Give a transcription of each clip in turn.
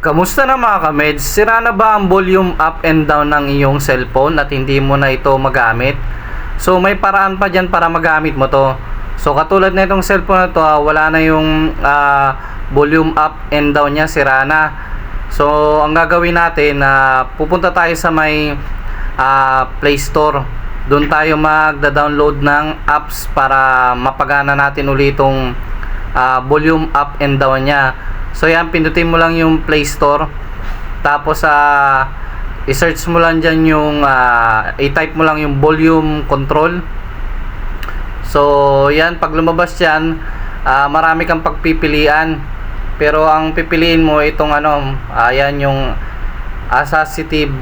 Kamusta na mga kameds? Sira na ba ang volume up and down ng iyong cellphone at hindi mo na ito magamit? So may paraan pa dyan para magamit mo to. So katulad na itong cellphone na to, wala na yung volume up and down niya, sira na. So ang gagawin natin, pupunta tayo sa may Play Store. Doon tayo magda-download ng apps para mapagana natin ulit itong volume up and down niya. So yan, pindutin mo lang yung Play Store. Tapos i-search mo lang dyan yung i-type mo lang yung volume control. So yan, pag lumabas yan, marami kang pagpipilian. Pero ang pipiliin mo itong yan yung assistive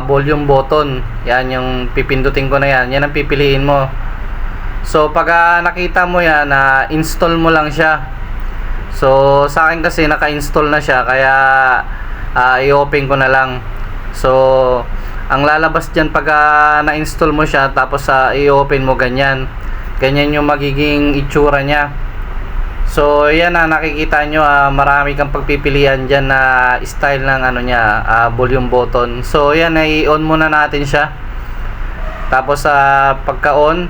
volume button. Yan yung pipindutin ko na yan. Yan ang pipiliin mo. So pag nakita mo yan, install mo lang siya. So sa akin kasi naka-install na siya, kaya i-open ko na lang. So ang lalabas diyan pag na-install mo siya, tapos i-open mo, ganyan yung magiging itsura niya. So yan, nakikita nyo, marami kang pagpipilian diyan na style ng niya, volume button. So yan, i-on muna natin siya. Tapos pagka-on,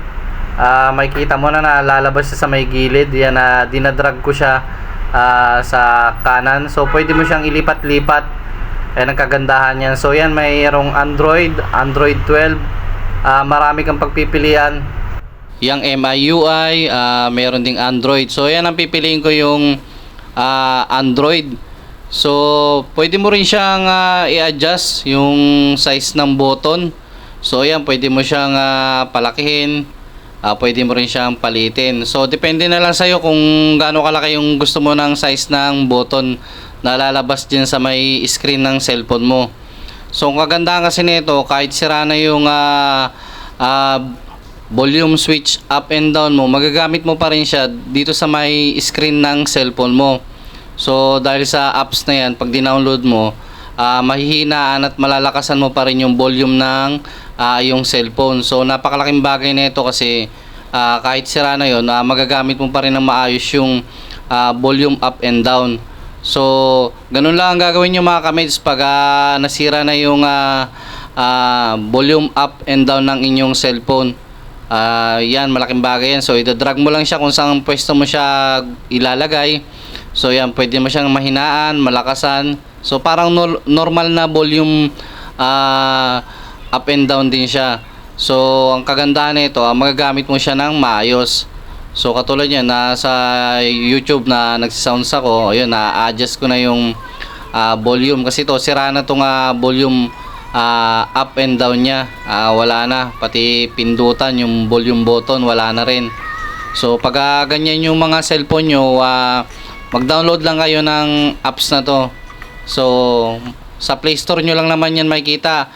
makikita mo na lalabas siya sa may gilid. Yan, dinadrag ko siya sa kanan. So pwede mo siyang ilipat-lipat. Ayan ang kagandahan yan. So yan, mayroong Android 12, marami kang pagpipilian. Yang MIUI, meron ding Android. So yan ang pipiliin ko, yung Android. So pwede mo rin siyang i-adjust yung size ng button. So yan, pwede mo siyang palakihin, pwede mo rin siyang palitin. So depende na lang sa'yo kung gaano kalaki yung gusto mo ng size ng button na lalabas din sa may screen ng cellphone mo. So ang kagandahan kasi nito, kahit sira na yung volume switch up and down mo, magagamit mo pa rin siya dito sa may screen ng cellphone mo. So dahil sa apps na yan, pag dinownload mo, mahihinaan at malalakasan mo pa rin yung volume ng yung cellphone. So napakalaking bagay na ito kasi kahit sira na yun, magagamit mo pa rin ng maayos yung volume up and down. So ganun lang ang gagawin nyo mga kameds pag nasira na yung volume up and down ng inyong cellphone. Yan, malaking bagay yan. So itadrag mo lang siya kung saan pwesto mo siya ilalagay. So yan, pwede mo siyang mahinaan, malakasan. So parang normal na volume up and down din siya. So ang kagandahan nito, magagamit mo siya ng maayos. So katulad yan, nasa YouTube na nagsisounds ako, ayun, na-adjust ko na yung volume kasi to sira na tong volume up and down niya. Wala na, pati pindutan yung volume button wala na rin. So pag ganyan yung mga cellphone nyo, mag-download lang kayo ng apps na to. So sa Play Store nyo lang naman yan makikita.